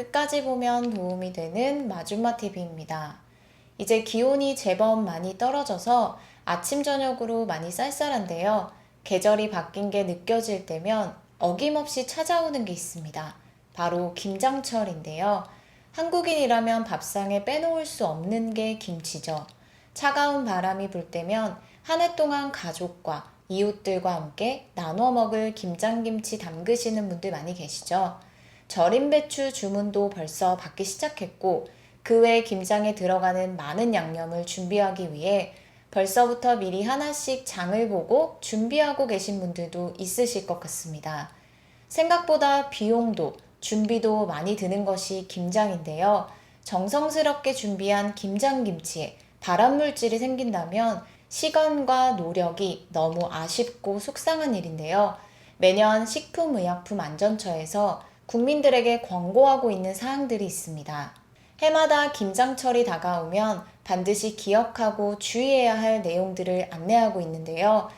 끝까지 보면 도움이 되는 마줌마TV입니다. 이제 기온이 제법 많이 떨어져서 아침 저녁으로 많이 쌀쌀한데요. 계절이 바뀐 게 느껴질 때면 어김없이 찾아오는 게 있습니다. 바로 김장철인데요. 한국인이라면 밥상에 빼놓을 수 없는 게 김치죠. 차가운 바람이 불 때면 한 해 동안 가족과 이웃들과 함께 나눠 먹을 김장김치 담그시는 분들 많이 계시죠. 절임 배추 주문도 벌써 받기 시작했고 그 외 김장에 들어가는 많은 양념을 준비하기 위해 벌써부터 미리 하나씩 장을 보고 준비하고 계신 분들도 있으실 것 같습니다. 생각보다 비용도 준비도 많이 드는 것이 김장인데요. 정성스럽게 준비한 김장김치에 발암물질이 생긴다면 시간과 노력이 너무 아쉽고 속상한 일인데요. 매년 식품의약품안전처에서 국민들에게 권고하고 있는 사항들이 있습니다. 해마다 김장철이 다가오면 반드시 기억하고 주의해야 할 내용들을 안내하고 있는데요.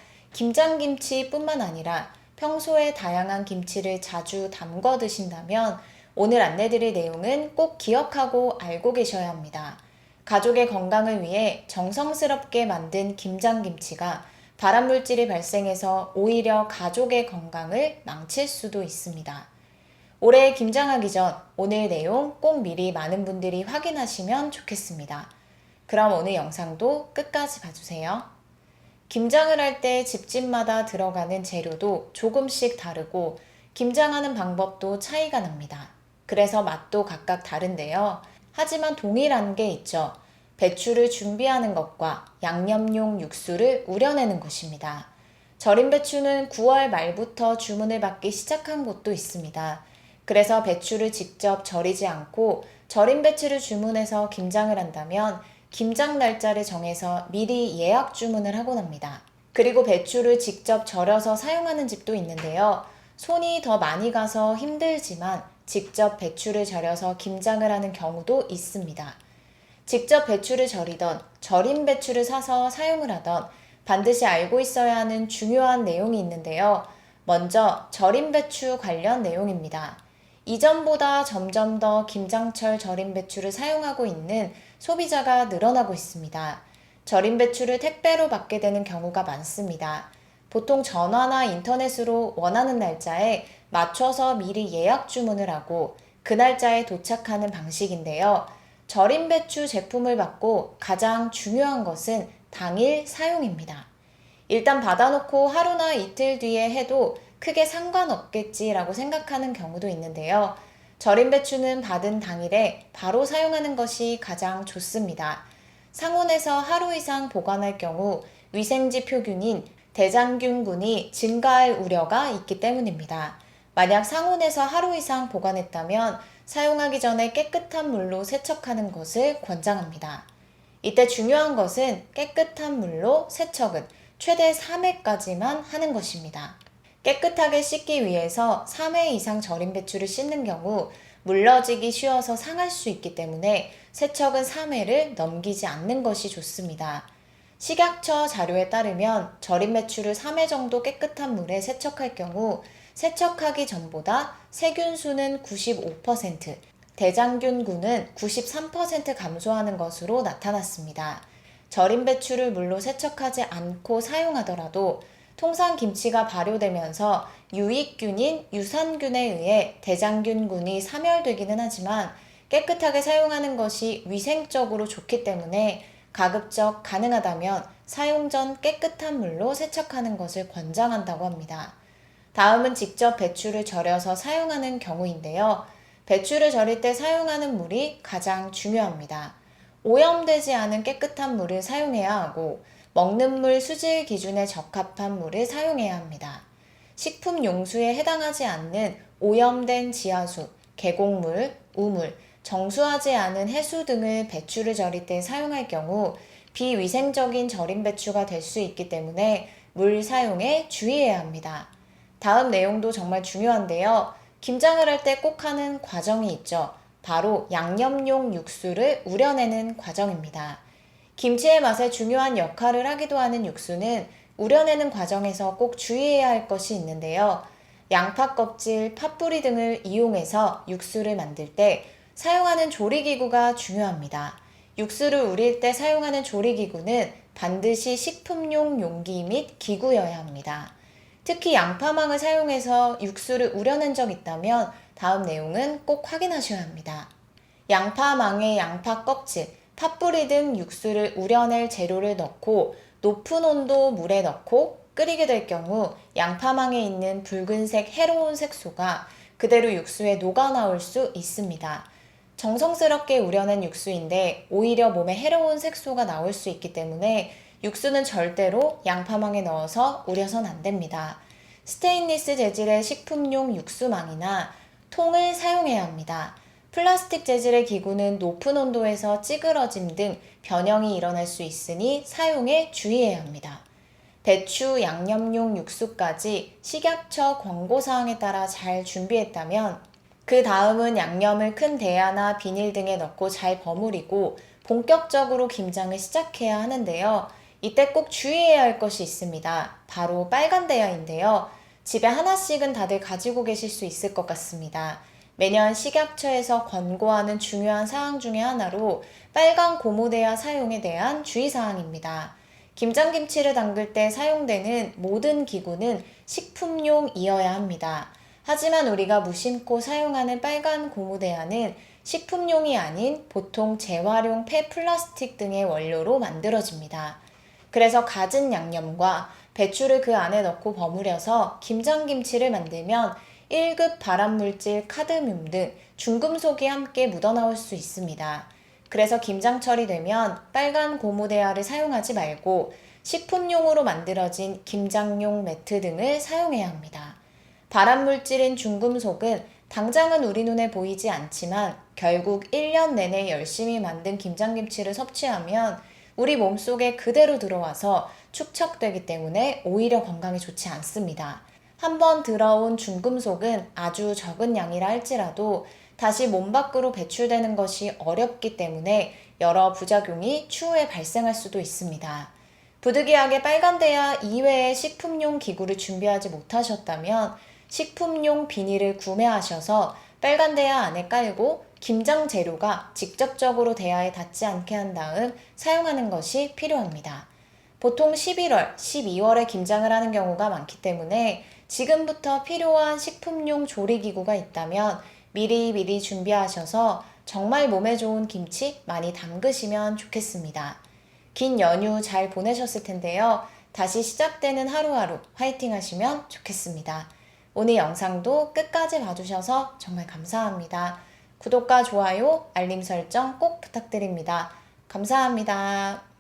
김장김치뿐만 아니라 평소에 다양한 김치를 자주 담궈 드신다면 오늘 안내드릴 내용은 꼭 기억하고 알고 계셔야 합니다. 가족의 건강을 위해 정성스럽게 만든 김장김치가 발암물질이 발생해서 오히려 가족의 건강을 망칠 수도 있습니다. 올해 김장하기 전 오늘 내용 꼭 미리 많은 분들이 확인하시면 좋겠습니다. 그럼 오늘 영상도 끝까지 봐주세요. 김장을 할 때 집집마다 들어가는 재료도 조금씩 다르고 김장하는 방법도 차이가 납니다. 그래서 맛도 각각 다른데요. 하지만 동일한 게 있죠. 배추를 준비하는 것과 양념용 육수를 우려내는 것입니다. 절임 배추는 9월 말부터 주문을 받기 시작한 곳도 있습니다. 그래서 배추를 직접 절이지 않고 절임 배추를 주문해서 김장을 한다면 김장 날짜를 정해서 미리 예약 주문을 하곤 합니다. 그리고 배추를 직접 절여서 사용하는 집도 있는데요. 손이 더 많이 가서 힘들지만 직접 배추를 절여서 김장을 하는 경우도 있습니다. 직접 배추를 절이던 절임 배추를 사서 사용을 하던 반드시 알고 있어야 하는 중요한 내용이 있는데요. 먼저 절임 배추 관련 내용입니다. 이전보다 점점 더 김장철 절임 배추를 사용하고 있는 소비자가 늘어나고 있습니다. 절임 배추를 택배로 받게 되는 경우가 많습니다. 보통 전화나 인터넷으로 원하는 날짜에 맞춰서 미리 예약 주문을 하고 그 날짜에 도착하는 방식인데요. 절임 배추 제품을 받고 가장 중요한 것은 당일 사용입니다. 일단 받아놓고 하루나 이틀 뒤에 해도 크게 상관없겠지라고 생각하는 경우도 있는데요. 절임 배추는 받은 당일에 바로 사용하는 것이 가장 좋습니다. 상온에서 하루 이상 보관할 경우 위생지 표균인 대장균군이 증가할 우려가 있기 때문입니다. 만약 상온에서 하루 이상 보관했다면 사용하기 전에 깨끗한 물로 세척하는 것을 권장합니다. 이때 중요한 것은 깨끗한 물로 세척은 최대 3회까지만 하는 것입니다. 깨끗하게 씻기 위해서 3회 이상 절임 배추를 씻는 경우 물러지기 쉬워서 상할 수 있기 때문에 세척은 3회를 넘기지 않는 것이 좋습니다. 식약처 자료에 따르면 절임 배추를 3회 정도 깨끗한 물에 세척할 경우 세척하기 전보다 세균수는 95%, 대장균군은 93% 감소하는 것으로 나타났습니다. 절임 배추를 물로 세척하지 않고 사용하더라도 통상 김치가 발효되면서 유익균인 유산균에 의해 대장균군이 사멸되기는 하지만 깨끗하게 사용하는 것이 위생적으로 좋기 때문에 가급적 가능하다면 사용 전 깨끗한 물로 세척하는 것을 권장한다고 합니다. 다음은 직접 배추를 절여서 사용하는 경우인데요. 배추를 절일 때 사용하는 물이 가장 중요합니다. 오염되지 않은 깨끗한 물을 사용해야 하고 먹는 물 수질 기준에 적합한 물을 사용해야 합니다. 식품 용수에 해당하지 않는 오염된 지하수, 계곡물, 우물, 정수하지 않은 해수 등을 배추를 절일 때 사용할 경우 비위생적인 절임 배추가 될 수 있기 때문에 물 사용에 주의해야 합니다. 다음 내용도 정말 중요한데요. 김장을 할 때 꼭 하는 과정이 있죠. 바로 양념용 육수를 우려내는 과정입니다. 김치의 맛에 중요한 역할을 하기도 하는 육수는 우려내는 과정에서 꼭 주의해야 할 것이 있는데요. 양파 껍질, 팥뿌리 등을 이용해서 육수를 만들 때 사용하는 조리기구가 중요합니다. 육수를 우릴 때 사용하는 조리기구는 반드시 식품용 용기 및 기구여야 합니다. 특히 양파망을 사용해서 육수를 우려낸 적 있다면 다음 내용은 꼭 확인하셔야 합니다. 양파망에 양파 껍질, 팥뿌리 등 육수를 우려낼 재료를 넣고 높은 온도 물에 넣고 끓이게 될 경우 양파망에 있는 붉은색 해로운 색소가 그대로 육수에 녹아 나올 수 있습니다. 정성스럽게 우려낸 육수인데 오히려 몸에 해로운 색소가 나올 수 있기 때문에 육수는 절대로 양파망에 넣어서 우려선 안 됩니다. 스테인리스 재질의 식품용 육수망이나 통을 사용해야 합니다. 플라스틱 재질의 기구는 높은 온도에서 찌그러짐 등 변형이 일어날 수 있으니 사용에 주의해야 합니다. 배추, 양념용 육수까지 식약처 권고사항에 따라 잘 준비했다면 그 다음은 양념을 큰 대야나 비닐 등에 넣고 잘 버무리고 본격적으로 김장을 시작해야 하는데요. 이때 꼭 주의해야 할 것이 있습니다. 바로 빨간 대야인데요. 집에 하나씩은 다들 가지고 계실 수 있을 것 같습니다. 매년 식약처에서 권고하는 중요한 사항 중에 하나로 빨간 고무대야 사용에 대한 주의사항입니다. 김장김치를 담글 때 사용되는 모든 기구는 식품용이어야 합니다. 하지만 우리가 무심코 사용하는 빨간 고무대야는 식품용이 아닌 보통 재활용 폐플라스틱 등의 원료로 만들어집니다. 그래서 갖은 양념과 배추를 그 안에 넣고 버무려서 김장김치를 만들면 1급 발암물질 카드뮴 등 중금속이 함께 묻어나올 수 있습니다. 그래서 김장철이 되면 빨간 고무대야를 사용하지 말고 식품용으로 만들어진 김장용 매트 등을 사용해야 합니다. 발암물질인 중금속은 당장은 우리 눈에 보이지 않지만 결국 1년 내내 열심히 만든 김장김치를 섭취하면 우리 몸속에 그대로 들어와서 축적되기 때문에 오히려 건강에 좋지 않습니다. 한번 들어온 중금속은 아주 적은 양이라 할지라도 다시 몸 밖으로 배출되는 것이 어렵기 때문에 여러 부작용이 추후에 발생할 수도 있습니다. 부득이하게 빨간 대야 이외의 식품용 기구를 준비하지 못하셨다면 식품용 비닐을 구매하셔서 빨간 대야 안에 깔고 김장 재료가 직접적으로 대야에 닿지 않게 한 다음 사용하는 것이 필요합니다. 보통 11월, 12월에 김장을 하는 경우가 많기 때문에 지금부터 필요한 식품용 조리기구가 있다면 미리미리 준비하셔서 정말 몸에 좋은 김치 많이 담그시면 좋겠습니다. 긴 연휴 잘 보내셨을 텐데요. 다시 시작되는 하루하루 화이팅 하시면 좋겠습니다. 오늘 영상도 끝까지 봐주셔서 정말 감사합니다. 구독과 좋아요, 알림 설정 꼭 부탁드립니다. 감사합니다.